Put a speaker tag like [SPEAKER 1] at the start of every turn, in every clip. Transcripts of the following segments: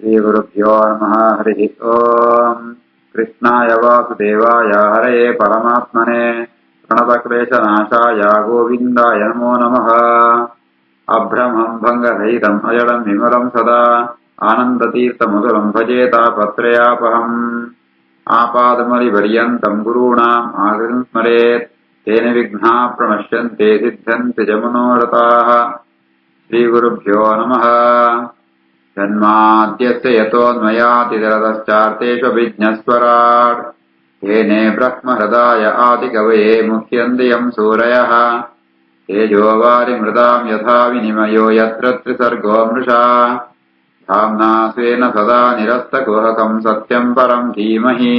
[SPEAKER 1] श्रीगुरुभ्यो नमः। हरिः ओम्। कृष्णाय वासुदेवाय हरये परमात्मने प्रणतक्लेशनाशाय गोविन्दाय नमो नमः। अभ्रमं भङ्गरहितम् अजडं विमलं सदा आनन्दतीर्थमधुरं भजेतापत्रयापहम्। आपादमलिपर्यन्तं गुरूणाम् आकृतिं स्मरेत् तेन विघ्नाः प्रणश्यन्ते सिद्ध्यन्ति च मनोरथाः। श्रीगुरुभ्यो नमः। जन्माद्यस्य यतोऽन्वयातिदरतश्चार्तेष्वभिज्ञस्वराट् येने ब्रह्महृदाय आदिकवये मुह्यन्ति यं सूरयः। तेजोवारिमृदां यथा विनिमयो यत्र त्रिसर्गो मृषा धाम्ना स्वेन सदा निरस्तकुहकं सत्यं परं धीमहि।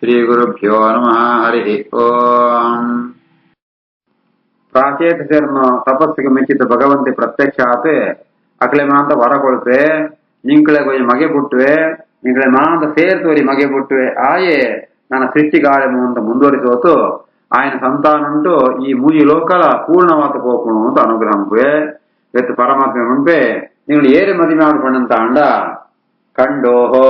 [SPEAKER 1] श्रीगुरुभ्यो नमः। हरिः ओम्। ಪ್ರಾಚೇತಸರನ್ನು ತಪಸ್ಸಿಗೆ ಮೆಚ್ಚಿದ ಭಗವಂತಿ ಪ್ರತ್ಯಕ್ಷ ಅಕಲೆ ಮಾಂತ ವರ ಕೊಳ್ಪೆ ನಿಂಕಳೆ ಕೊಂಚ ಮಗೆ ಬಿಟ್ಟುವೆ ನಿಂಕಳೆ ಮಾಂತ ಸೇರ್ತೋರಿ ಮಗೆ ಬಿಟ್ಟುವೆ ಆಯೆ ನನ್ನ ಸೃಷ್ಟಿಗಾಳಿ ಅಂತ ಮುಂದುವರಿಸೋತು ఆయన సంతానంటూ ఈ మూజి లోకల పూర్ణవాత పోకును ಅಂತ ಅನುಗ್ರಹಂಪೆ ಎತ್ತು ಪರಮಾತ್ಮ ಮುಂಪೆ ನೀವು ಏರೆ ಮದುವೆ ಮಾಡಿಕೊಂಡಂತ ಅಂಡ ಕಂಡೋಹೋ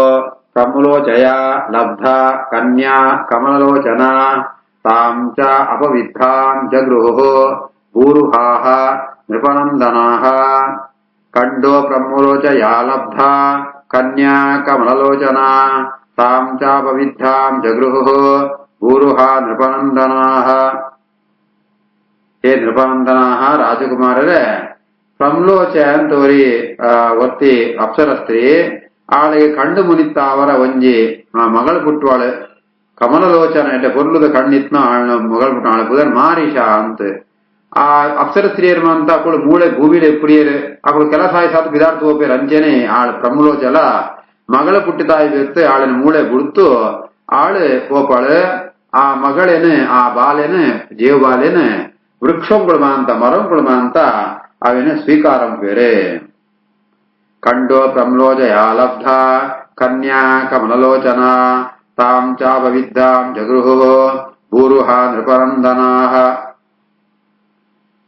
[SPEAKER 1] ಕಮಲೋಚಯ ಲಬ್ಧ ಕನ್ಯಾ ಕಮಲಲೋಚನ ತಾಂ ಚ ಅಪವಿದ್ಧಾಂ ಜಗೃಹು ಭೂರುಹಾಃ ನೃಪನಂದನಾಃ ಕಂಡೋ ಬ್ರಹ್ಮಲೋಚಯಾ ಲಬ್ಧ ಕನ್ಯಾ ಕಮಲಲೋಚನಾ ತಾಂ ಚ ಅಪವಿದ್ಧಾಂ ಜಗೃಹು ಭೂರುಹಾ ನೃಪನಂದನಾಃ. ಹೇ ನೃಪನಂದನಾಃ ರಾಜಕುಮಾರರೇ, ಪ್ರಮ್ಲೋಚ ಅಂತೋರಿ ಒತ್ತಿ ಅಪ್ಸರಸ್ತ್ರೀ ಆಳಿಗೆ ಕಂಡು ಮುನಿತ್ತ ಅವರ ಒಂಜಿ ಮಗಳು ಪುಟ್ಟವಾಳು ಕಮಲಲೋಚನ ಎಡ್ಡೆ ಪೊರ್ಲುದ ಕಣ್ಣಿತ್ನ ಆಳ ಮಗಳು ಪುಟ್ಟ ಆಳ ಪುದರ್ ಮಾರೀಷ ಅಂತ ಆ ಅಪ್ಸರ ಸ್ತ್ರೀಯರು ಅಂತ ಅಕ್ಕಳು ಮೂಳೆ ಭೂಮಿಲೆ ಪುರಿಯರು ಅಕ್ಕಳು ಕೆಲಸ ಆಯ್ಸಾತ್ ಬಿದಾರ್ಥ ಹೋಗ್ಬೇರು ಅಂಚೆನೆ ಆಳ ಪ್ರಮುಲೋಚಲ ಮಗಳ ಪುಟ್ಟಿತಾಯಿ ಬೆತ್ತು ಆಳಿನ ಮೂಳೆ ಬುಡ್ತು ಆಳು ಹೋಪಾಳು ಆ ಮಗಳೇನು ಆ ಬಾಲೇನು ಜೀವ ಬಾಲೇನು ವೃಕ್ಷಗಳು ಅಂತ ಮರಗಳು ಅಂತ ಅವೇನು ಸ್ವೀಕಾರಂ ಬೇರೆ. ಕಂಡೋ ಪ್ರಮ್ಲೋಜಯ ಲಬ್ಧ ಕನ್ಯಾ ಕಮಲಲೋಚನ ತಾಂ ಚಾಪವಿದ್ಧಾಂ ಜಗೃಹು ಭೂರುಹ ನೃಪನಂದನಾಃ.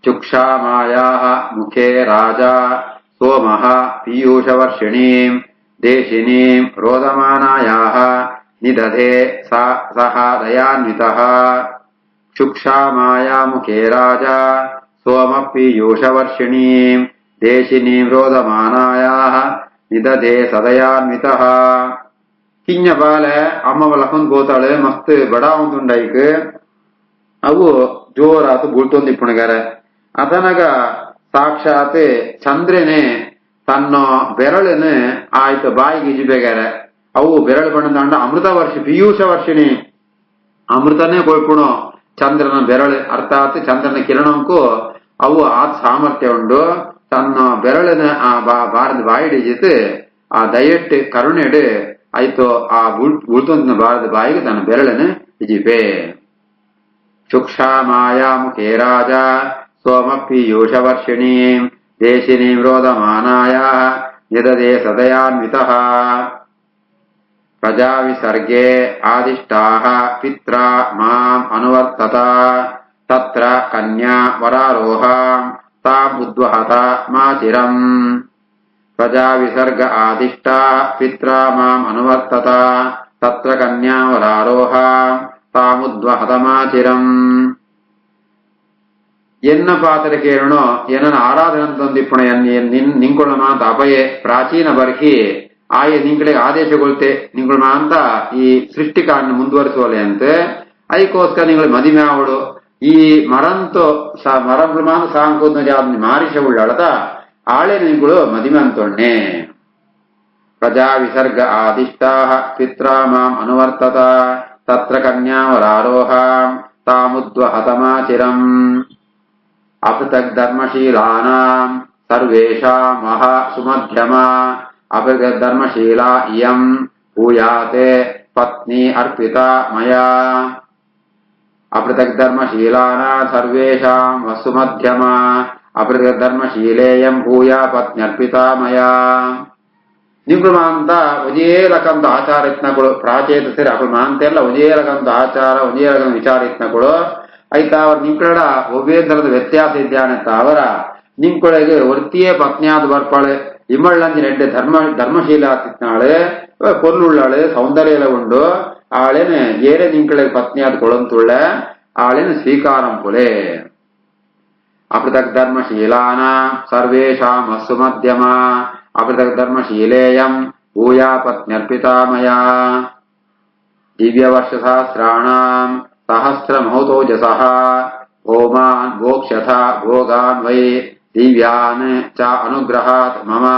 [SPEAKER 1] ಚುಕ್ಷಾಮಾಯಾಃ ಮುಖೇ ರಾಜಾ ಸೋಮಃ ಪೀಯೂಷವರ್ಷಿಣೀಂ ದೇಶಿನೀಂ ರೋದಮಾನಾಯಾಃ ನಿದಧೆ ಸಹ ದಯಾನ್ವಿತಃ. ಚುಕ್ಷಾಮಾಯಾ ಮುಖೇ ರಾಜಾ ಸೋಮ ಪೀಯೂಷವರ್ಷಿಣೀಂ ದೇಶಿನೀಂ ರೋದಮಾನಾಯಾಃ ನಿದಧೆ ಸದಯಾನ್ವಿತಃ. ಕಿಂಜ ಬಾಲೆ ಅಮ್ಮ ಲಕೊಂಡ್ ಗೋತಾಳೆ ಮಸ್ತ್ ಬಡಾ ಉಂಟುಂಡೈಕ್ ಅವು ಜೋರಾತು ಬುಳ್ತೊಂದು ಇಪ್ಪುಣಗಾರೆ ಅದನಗ ಸಾಕ್ಷಾತ್ ಚಂದ್ರನೇ ತನ್ನ ಬೆರಳನ್ನು ಆಯ್ತು ಬಾಯಿಗೆ ಇಜಿಬೇಗಾರೆ ಅವು ಬೆರಳು ಬಣ್ಣದ ಅಮೃತ ವರ್ಷ ಪೀಯೂಷ ವರ್ಷಿಣಿ ಅಮೃತನೇ ಕೊಳ್ಪುಣು ಚಂದ್ರನ ಬೆರಳು ಅರ್ಥಾತ್ ಚಂದ್ರನ ಕಿರಣಕ್ಕೂ ಅವು ಆತ್ ಸಾಮರ್ಥ್ಯ ಉಂಡು ತನ್ನ ಬೆರಳನ್ನ ಆ ಬಾರದ ಬಾಯಿಡಿಜಿತ್ ಆ ದಯಟ್ ಕರುಣೆಡು ಆಯ್ತು ಆ ಉಳ್ತೊಂದಿನ ಬಾರದ ಬಾಯಿಗೆ ತನ್ನ ಬೆರಳನ್ನು ಇಜಿಪೆ. ಚುಕ್ಷಾಮಾಯಾ ಮುಖೇ ರಾಜ ಸೋಮ ಪೀಯೂಷವರ್ಷಿಣೀಂ ದೇಶಿನೀಂ ರೋದಮಾನಾಯಾಃ ನಿದಧೆ ಸದಯಾನ್ವಿತಃ. ಪ್ರಜಾ ವಿಸರ್ಗೆ ಆದಿಷ್ಟಾಃ ಪಿತ್ರಾ ಮಾಂ ಅನುವರ್ತತ ತತ್ರ ಕನ್ಯಾ ವರಾರೋಹಾಂ ತಾಂ ಉದ್ವಹತ ಮಾಚಿರಂ. ಪ್ರಜಾ ವಿಸರ್ಗ ಆದಿಷ್ಟಾ ಪಿತ್ರಾ ಮಾಂ ಅನುವರ್ತತ ತತ್ರ ಕನ್ಯಾ ವರಾರೋಹಾಂ ತಾಮುದ್ವಹತ ಮಾಚಿರಂ. ಎನ್ನ ಪಾತ್ರ ಕೇಳಣೋ ಏನನ್ನ ಆರಾಧನಂತೊಂದಿಪ್ಪಣ ನಿಂಕೊಳ ಮಾತ ಅಪಯೆ ಪ್ರಾಚೀನ ಬರ್ಹಿ ಆಯೆ ನಿಂಗಳಿಗೆ ಆದೇಶಗೊಳ್ತೆ ನಿಂಗಳ ಅಂತ ಈ ಸೃಷ್ಟಿಕಾರನ ಮುಂದುವರಿಸೋಲೆ ಅಂತ ಅದಕ್ಕೋಸ್ಕರ ನಿಂಗಳು ಮದಿಮೆ ಅವಳು ಈ ಮರಂತೋ ಮರಬ್ರಹ್ಮಾನ ಸಾಂಕೋದ್ನ ಜಾದ ಮಾರಿಷ ಉಳ್ಳಳದ ಆಳೆ ನಿಂಗಳು ಮದಿಮೆ ಅಂತೊಣ್ಣೆ. ಪ್ರಜಾ ವಿಸರ್ಗ ಆದಿಷ್ಟಾಃ ಪಿತ್ರಾ ಮಾಂ ಅನುವರ್ತತ ತತ್ರ ಕನ್ಯಾ ವರಾರೋಹಾಂ ತಾಮುದ್ವಹತ ಮಾಚಿರಂ. ಅಪೃಥಕ್ ಧರ್ಮಶೀಲಾನಾಂ ಸರ್ವೇಷಾಂ ಮಹ ಸುಮಧ್ಯಮಾ ಅಪೃಥಕ್ ಧರ್ಮಶೀಲಾ ಇಯಂ ಭೂಯಾತೆ ಪತ್ನಿ ಅರ್ಪಿತಾ ಮಯಾ. ಅಪೃಥಕ್ ಧರ್ಮಶೀಲಾನಾಂ ಸರ್ವೇಷಾಂ ಸುಮಧ್ಯಮಾ ಅಪೃಥಕ್ ಧರ್ಮಶೀಲೇಯಂ ಭೂಯಾ ಪತ್ನಿ ಅರ್ಪಿತಾ ಮಯಾ. ನಿಂಗಳು ಮಾಂತ ಒಜೇಲಕಂತ ಆಚಾರ ಯತ್ನಗಳು ಪ್ರಾಚೇತಸರಿ ಅಕಳು ಮಾಂತೆಲ್ಲ ಒಜೇಲಕಂತ ಆಚಾರ ಒಜೇಲಕಂತ ವಿಚಾರ ಯತ್ನಗಳು ಆಯ್ತಾ ಅವ್ರ ನಿಂಕಳ ಒಬ್ಬೇ ತರದ ವ್ಯತ್ಯಾಸ ಇದ್ದಾನಂತ ಅವರ ನಿಂಕೊಳಗೆ ಒರ್ತಿಯೇ ಪತ್ನಿಯಾದ ಬರ್ಪಾಳೆ ഇമ്മള്ളഞ്ച് രണ്ട് ധർമ്മശീലാത്തിനാള് പൊരുളുള്ളാള് സൗന്ദര്യം ഉണ്ട് ആളിന് ഏറെ നിങ്ങളെ പത്നിയാത് കൊളന്തുള്ള ആളിന് സ്വീകാരം പോലെ अपृथक् धर्मशीलानां सर्वेषाम् अस्तु मध्यमा अपृथक् धर्मशीलेयं भूया पत्न्यर्पिता मया दिव्यवर्षसहस्राणां सहस्रमहोतोजसः होमान् भोक्ष्यथा भोगान् वै दिव्यान् च अनुग्रहात् मम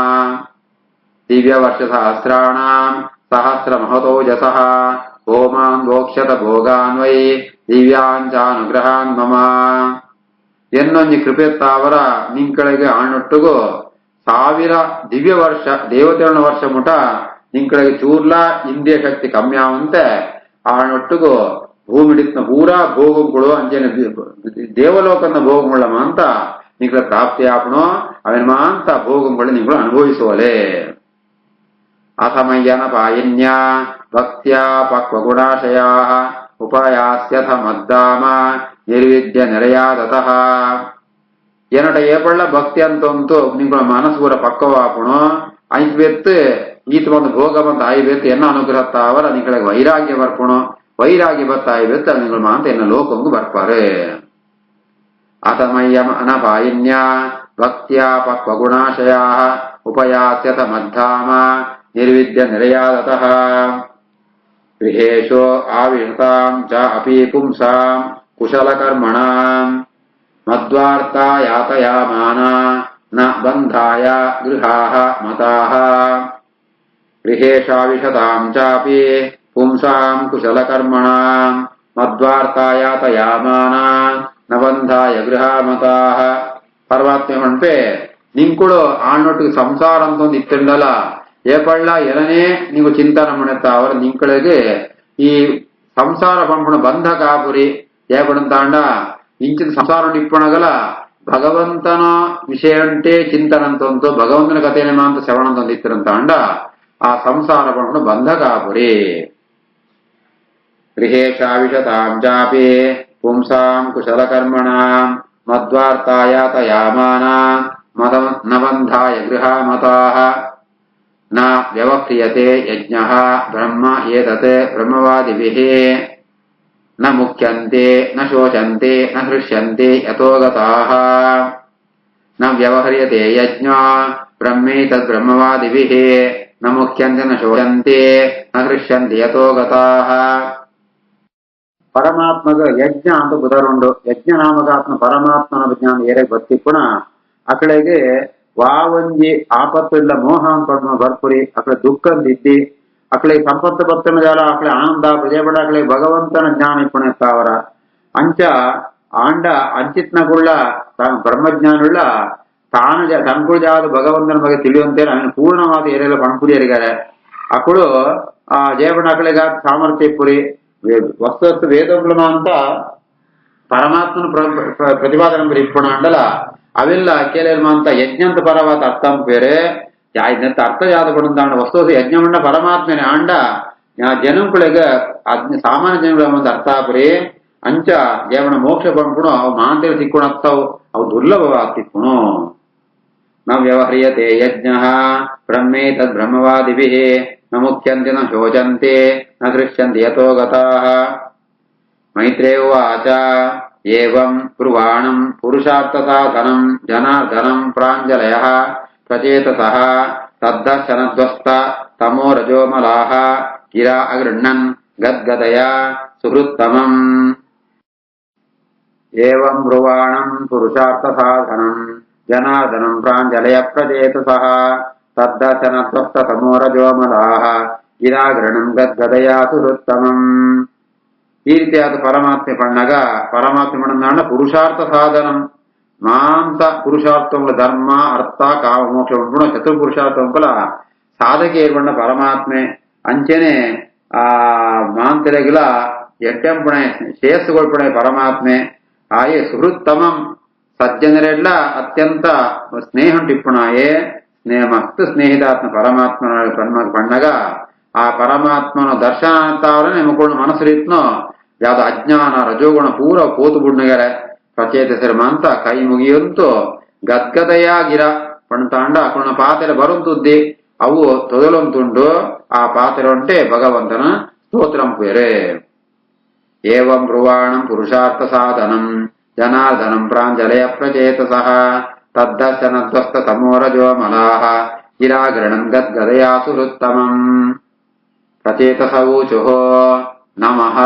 [SPEAKER 1] दिव्यवर्षसहस्राणां सहस्रमहोतोजसः होमान् भोक्ष्यत भोगान् वै दिव्यान् च अनुग्रहान् मम ಎನ್ನೊಂಜಿ ಕೃಪೆ ತಾವರ ನಿಂಕಳಿಗೆ ಆಣೊಟ್ಟುಗು 1000 ದಿವ್ಯ ವರ್ಷ ದೇವತೆಗಳ ವರ್ಷ ಮುಟ ನಿಂಕಳಿಗೆ ಚೂರ್ಲ ಇಂದ್ರಿಯ ಶಕ್ತಿ ಕಮ್ಮಿ ಆವಂತೆ ಆಣೊಟ್ಟುಗು ಭೂಮಿಡಿತ್ನ ಪೂರಾ ಭೋಗಗಳು ಅಂಜನ ದೇವಲೋಕನ ಭೋಗಗಳ ಮಾಂತ ನಿಂಗಳ ಪ್ರಾಪ್ತಿ ಆಪಣೋ ಅವನ ಮಾಂತ ಭೋಗಗಳು ನಿಂಗಳು ಅನುಭವಿಸುವಲೆ ಅಸಮಯ್ಯನ ಪಾಯಿನ್ಯ ಭಕ್ತ್ಯಾ ಪಕ್ವಗುಣಾಶಯಾ ಉಪಾಯಾಸ್ಯಥ ಮದ್ದಾಮ ನಿರ್ವಿದ್ಯ ನೆರೆಯಾದತಃ ಏನಟ ಏಪಳ್ಳ ಭಕ್ತಿ ಅಂತಂತೂ ನಿಂಗಳ ಮನಸ್ಸು ಪೂರ ಪಕ್ಕವಾಪಣು ಐವೆತ್ತು ಈತ ಒಂದು ಭೋಗ ಬಂತ ಐವೆತ್ತು ಎನ್ನ ಅನುಗ್ರಹ ತಾವರ ನಿಂಗಳಿಗೆ ವೈರಾಗ್ಯ ಬರ್ಪಣು ವೈರಾಗ್ಯ ಬತ್ತ ಐವೆತ್ತು ನಿಂಗಳ ಮಾಂತ ಎನ್ನ ಲೋಕಂಗು ಬರ್ಪಾರೆ ಅತಮಯ್ಯ ಅನಪಾಯಿನ್ಯ ಭಕ್ತ್ಯಾ ಪಕ್ವಗುಣಾಶಯಾ ಉಪಯಾಸ್ಯಥ ಮದ್ದಾಮ ನಿರ್ವಿದ್ಯ ನೆರೆಯಾದತಃ ಗೃಹೇಶೋ ಆವಿಷತಾಂ ಚ ಅಪಿ ಪುಂಸಾಂ ಕುಶಲಕರ್ಮಣಾಂ ಮದ್ವಾರ್ತಾ ಯಾತಯಾಮಾನ ನ ಬಂಧಾಯ ಗೃಹಾಃ ಮತಾಃ ಗೃಹೇಶಾವಿಷತಾಂ ಚಾಪಿ ಪುಂಸಾಂ ಕುಶಲಕರ್ಮಣಾಂ ಮದ್ವಾರ್ತಾ ಯಾತಯಾಮಾನ ನ ಬಂಧಾಯ ಗೃಹಾಃ ಮತಾಃ ಪರಮಾತ್ಮ ಹೊಂಪೆ ನಿಂಕುಳು ಆಣ್ಣೊಟ್ಟಿಗೆ ಸಂಸಾರ ಅಂತ ಒಂದು ಇತ್ತುಂಡಲ ಏಪಳ್ಳ ಎಲನೇ ನೀವು ಚಿಂತನ ಮಾಡುತ್ತಾ ಅವರ ನಿಂಕಳಿಗೆ ಈ ಸಂಸಾರ ಪಂಪಣ ಬಂಧ ಕಾಪುರಿ ఏపడంతాండ ఇంచిన సంసారం నిప్పునగల భగవంతన విషయ అంటే చింతనంతో భగవంతుని కథేనేమాంత శ్రవణంతో ఇత్తరంతాండ ఆ సంసార పంపణ బంధ కాపురి గృహేషావిషతాం చాపి పుంసాం కుశలకర్మణాం మద్వార్తాయాతయామాన నబంధాయ గృహామతాః న వ్యవక్రియతే యజ్ఞః బ్రహ్మ ఏతత్ బ్రహ్మవాదిభిః न मुख्यन्ते न शोचन्ते न हृष्यन्ते यतो गताः न व्यवह्रियते यज्ञो ब्रह्मेतद् ब्रह्मवादिभिः न मुख्यन्ते न शोचन्ते न हृष्यन्ते यतो गताः ಪರಮಾತ್ಮಗ ಯಜ್ಞ ಅಂತ ಬುಧರುಂಡು ಯಜ್ಞ ನಾಮಕಾತ್ಮ ಪರಮಾತ್ಮನ ವಿಜ್ಞಾನ ಏರೆ ಗೊತ್ತಿಪ್ಪುಣ ಅಕಡೆಗೆ ವಾವಂಜಿ ಆಪತ್ತು ಇಲ್ಲ ಮೋಹ ಅಂತ ಬರ್ಪುರಿ ಅಕಡೆ ದುಃಖಂದಿದ್ದಿ ಅಕಳೆ ಸಂಪತ್ತು ಭಕ್ತನ ಜಾಲ ಅಕಳೆ ಆನಂದ ಪ್ರಜೆಪಡ ಅಕಳೆ ಭಗವಂತನ ಜ್ಞಾನ ಇಪ್ಪಣ ತಾವರ ಅಂಚ ಆಂಡ ಅಂಚಿತ್ನಗುಳ್ಳ ಬ್ರಹ್ಮಜ್ಞಾನುಳ್ಳ ತಾನು ತನ್ಕುಳ್ಜಾದ ಭಗವಂತನ ಬಗ್ಗೆ ತಿಳಿಯುವಂತೆ ಅವನು ಪೂರ್ಣವಾದ ಏರೆಲ್ಲ ಪಣಪುರಿಯರಿಗಾರೆ ಅಕಳು ಆ ಜಯಪಣ ಅಕಳೆಗ ಸಾಮರ್ಥ್ಯ ಪುರಿ ವಸ್ತು ವೇದೋಗ್ಲಮ ಅಂತ ಪರಮಾತ್ಮನ ಪ್ರತಿಪಾದನೆ ಇಪ್ಪಣ ಅಂಡಲ ಅವೆಲ್ಲ ಕೇಳಲ್ಮ ಅಂತ ಯಜ್ಞ ಅಂತ ಪರವಾದ ಅರ್ಥ ಬೇರೆ ಇದನ್ನ ಅರ್ಥ ಯಾವ್ದು ಪಡುತ್ತಾಂಡ ವಸ್ತು ಯಜ್ಞಮಂಡ ಪರಮಾತ್ಮನೆ ಆಂಡ ಜನಗಳಿಗೆ ಸಾಮಾನ್ಯ ಜನಗಳ ಒಂದು ಅರ್ಥ ಆಪ್ರಿ ಅಂಚ ಜೀವನ ಮೋಕ್ಷ ಬಂದ್ಬಿಡು ಅವು ಮಾಂತೇಳಿ ಸಿಕ್ಕೊಂಡು ಆಗ್ತಾವು ಅವು ದುರ್ಲಭವಾಗಿ ಸಿಕ್ಕುಣು ನ ವ್ಯವಹ್ರಿಯತೆ ಯಜ್ಞ ಬ್ರಹ್ಮೇ ತದ್ ಬ್ರಹ್ಮವಾದಿಭಿಃ ನ ಮುಖ್ಯಂತೆ ನ ಶೋಚಂತೆ ನ ದೃಶ್ಯಂತೆ ಯತೋ ಗತಾಃ ಮೈತ್ರೇಯ ಉವಾಚ ಏವಂ ಬ್ರುವಾಣಂ ಪುರುಷಾರ್ಥ ಸಾಧನಂ ಜನಾರ್ದನಂ ಪ್ರಾಂಜಲಯಃ ಪ್ರಚೇತಸಃ ತದ್ದರ್ಶನಧ್ವಸ್ತ ತಮೋ ರಜೋಮಲಾಃ ಗಿರಾ ಅಗೃಹ್ಣನ್ ಗದ್ಗದಯ ಸುಹೃತ್ತಮಂ ಏವಂ ಬ್ರುವಾಣಂ ಪುರುಷಾರ್ಥ ಸಾಧನಂ ಜನಾರ್ದನಂ ಪ್ರಾಂಜಲಯ ಪ್ರಚೇತಸಃ ತದ್ದರ್ಶನಧ್ವಸ್ತ ತಮೋ ರಜೋಮಲಾಃ ಗಿರಾ ಅಗೃಹ್ಣನ್ ಗದ್ಗದಯ ಸುಹೃತ್ತಮಂ ಈ ರೀತಿಯಾದ ಪರಮಾತ್ಮೆ ಪಣ್ಣಗ ಪರಮಾತ್ಮೆ ಪಣ್ಣನ ಪುರುಷಾರ್ಥ ಸಾಧನಂ ಮಾಂಸ ಪುರುಷಾರ್ಥముల ಧರ್ಮ ಅರ್ಥ ಕಾಮ ಮೋಕ್ಷ ಗುಣ ಚತುರ್ಪುರುಷಾರ್ಥముల ಸಾಧಕ ಏರ್ಕೊಂಡ ಪರಮಾತ್ಮೆ ಅಂಚನೆ ಆ ಮಾಂತರೆಗಳ ಎಟ್ಟೆಂಪುಣೆ ಶ್ರೇಯಸ್ಸುಗೊಳ್ಪಣೆ ಪರಮಾತ್ಮೆ ಆಯೇ ಸುಹೃತ್ತಮಂ ಸಜ್ಜನರೆಲ್ಲ ಅತ್ಯಂತ ಸ್ನೇಹ ಟಿಪ್ಪುಣಾಯೇ ಸ್ನೇಹ ಮಸ್ತ್ ಸ್ನೇಹಿತಾತ್ಮ ಪರಮಾತ್ಮನ ಪಣ್ಣಗ ಆ ಪರಮಾತ್ಮನ ದರ್ಶನ ಅಂತಾವರೇ ನಿಮಕೊಂಡು ಮನಸ್ಸು ರೀತ್ನೋ ಯಾವ್ದು ಅಜ್ಞಾನ ರಜೋಗುಣ ಪೂರ ಕೋತು ಬುಡ್ನಗರೆ ಪ್ರಚೇತಸರ ಮಾಂತ ಕೈ ಮುಗಿಯಂತೂ ಗದ್ಗದಯ ಗಿರ ಪಣ್ತಾಂಡ ಅಕುಣ ಪಾತೆರ ಬರುಂತುದ್ದಿ ಅವು ತೊದಲೊಂತುಂಡು ಆ ಪಾತೆರ ಉಂಟೆ ಭಗವಂತನ ಸ್ತೋತ್ರಂ ಪೇರೆ. ಏವಂ ಬ್ರುವಾಣಂ ಪುರುಷಾರ್ಥ ಸಾಧನಂ ಜನಾರ್ದನಂ ಪ್ರಾಂಜಲಯ ಪ್ರಚೇತಸಃ ತದ್ದರ್ಶನಧ್ವಸ್ತ ತಮೋರಜೋ ಮಲಾಹ ಗಿರಾಗ್ರಣಂ ಗದ್ಗದಯಾಸು ಹೃತ್ತಮಂ. ಪ್ರಚೇತಸವೂಚುಃ ನಮಃ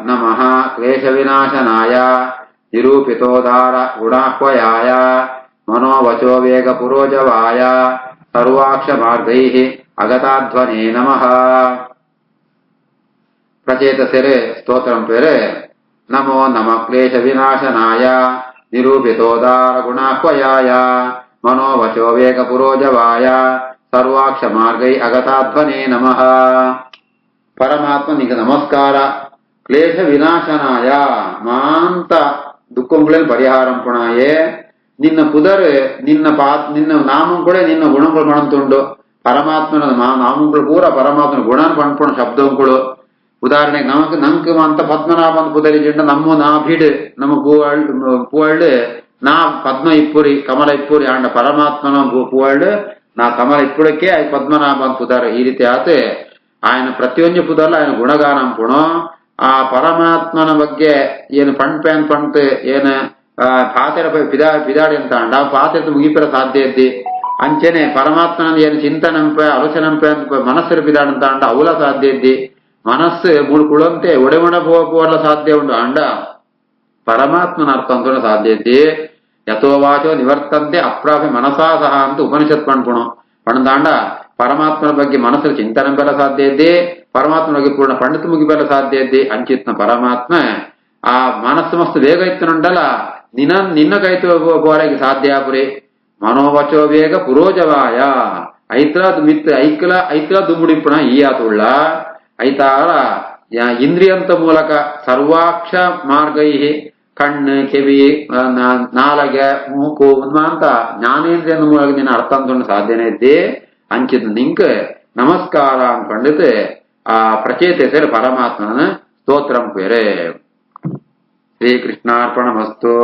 [SPEAKER 1] ನಮಃ ಕ್ಲೇಶ ವಿನಾಶನಾಯ ನಿರೂಪಿತೋದಾರ ಗುಣಾಹ್ವಯಾಯ ಮನೋವಚೋ ವೇಗ ಪುರೋಜವಾಯ ಸರ್ವಾಕ್ಷ ಮಾರ್ಗೈಃ ಅಗತಾಧ್ವನೇ ನಮಃ. ಪ್ರಚೇತಸರೆ ಸ್ತೋತ್ರಂ ಪೇರೆ ನಮೋ ನಮಃ ಕ್ಲೇಶ ವಿನಾಶನಾಯ ನಿರೂಪಿತೋದಾರ ಗುಣಾಹ್ವಯಾಯ ಮನೋವಚೋ ವೇಗ ಪುರೋಜವಾಯ ಸರ್ವಾಕ್ಷ ಮಾರ್ಗೈ ಅಗತಾಧ್ವನೇ ನಮಃ. ಪರಮಾತ್ಮನಿಗೆ ನಮಸ್ಕಾರ. ಕ್ಲೇಶ ವಿನಾಶನಾಯ ಮಾಂತ ದುಃಖಗಳಲ್ಲಿ ಪರಿಹಾರಂ ಪುಣಾಯೇ ನಿನ್ನ ಪುದರ್ ನಿನ್ನ ನಾಮಂ ಕೂಡ ನಿನ್ನ ಗುಣಗಳು ಮಣಂತುಂಡು. ಪರಮಾತ್ಮನ ನಾಮಗಳು ಪೂರ ಪರಮಾತ್ಮನ ಗುಣ ಪಣ್ಪುಣ ಶಬ್ದಗಳು. ಉದಾಹರಣೆಗೆ ನಂಗೆ ಅಂತ ಪದ್ಮನಾಭ ಅಂತ ಪುದರಿಜಿಂಡ ನಮ್ಮ ನಾ ಭೀಡ್ ನಮ್ಮ ಪೂವಳ್ಳು ನಾ ಪದ್ಮ ಇಪ್ಪುರಿ ಕಮಲ ಇಪ್ಪುರಿ ಆಂಡ ಪರಮಾತ್ಮನ ಪೂವಳ್ಳು ನಾ ಕಮಲ ಇಪ್ಪುಳಕ್ಕೆ ಆಯ್ತು ಪದ್ಮನಾಭ ಅಂತ ಪುದಾರ. ಈ ರೀತಿ ಆತ ఆయన ಪ್ರತಿಯೊಂದು ಪುದರ್ಲ ఆయన ಗುಣಗಾನಂ ಪುಣೋ ಆ ಪರಮಾತ್ಮನ ಬಗ್ಗೆ ಏನು ಪಣ್ಪೇನ್ ಪಣ್ತ್ ಏನ ಪಾತೆರ ಪಿದಾಡಿ ಅಂತ ಅಂಡ ಆ ಪಾತೆರ ಮುಗಿಪರ ಸಾಧ್ಯ ಇದ್ದಿ ಅಂಚೆನೆ ಪರಮಾತ್ಮನ ಏನು ಚಿಂತನಂಪೆ ಆಲೋಚನಂಪೆ ಅಂತ ಮನಸ್ಸರ ಪಿದಾಡ್ ಅಂತ ಅಂಡ ಅವಲ ಸಾಧ್ಯ ಇದ್ದಿ ಮನಸ್ಸು ಮುಳುಕುಳಂತೆ ಒಡೆಮೊಡ ಪೋವಲ್ಲ ಸಾಧ್ಯ ಉಂಡು ಅಂಡ ಪರಮಾತ್ಮನ ಅರ್ಥ ಅಂತ ಸಾಧ್ಯ ಇದ್ದಿ. ಯಥೋವಾಚೋ ನಿವರ್ತಂತೆ ಅಪ್ರಾಪಿ ಮನಸಾ ಸಹ ಅಂತ ಉಪನಿಷತ್ ಪಣ್ಪುಣು ಪಣದಾಂಡ ಪರಮಾತ್ಮನ ಬಗ್ಗೆ ಮನಸ್ಸು ಚಿಂತನೆ ಬೆಲ್ಲ ಸಾಧ್ಯ ಇದ್ದಿ ಪರಮಾತ್ಮನ ಬಗ್ಗೆ ಪೂರ್ಣ ಪಂಡಿತ ಮುಗಿಬೆಲ್ಲ ಸಾಧ್ಯ ಇದ್ದಿ ಅಂಚಿತ್ನ ಪರಮಾತ್ಮ ಆ ಮನಸ್ಸು ಮಸ್ತ್ ವೇಗ ಇತ್ತನುಂಡಲ್ಲ ನಿನ್ನ ಕೈತು ಹೋರಾಗಿ ಸಾಧ್ಯ ಪುರಿ. ಮನೋವಚೋ ವೇಗ ಪುರೋಜವಾಯ ಐತ್ಲಾದ್ ಮಿತ್ ಐಕ್ಲ ದುಮ್ಮುಡಿಪ್ಪುಣ ಈ ಆತುಳ್ಳ ಐತಾರ ಇಂದ್ರಿಯಂತ ಮೂಲಕ ಸರ್ವಾಕ್ಷ ಮಾರ್ಗೈ ಕಣ್ಣು ಕಿವಿ ನಾಲಗೆ ಮೂಕು ಅಂತ ಜ್ಞಾನೇಂದ್ರಿಯ ಮೂಲಕ ನಿನ್ನ ಅರ್ಥ ಅಂತ ಸಾಧ್ಯನೇ ಇದ್ದಿ ಅಂಚಿತ್ ನಿಂಕ್ ನಮಸ್ಕಾರ ಅನ್ಕೊಂಡಿದ್ದು ಆ ಪ್ರಚೇತಸರು ಪರಮಾತ್ಮನ ಸ್ತೋತ್ರಂ ಪೇರೆ. ಶ್ರೀಕೃಷ್ಣಾರ್ಪಣಮಸ್ತು.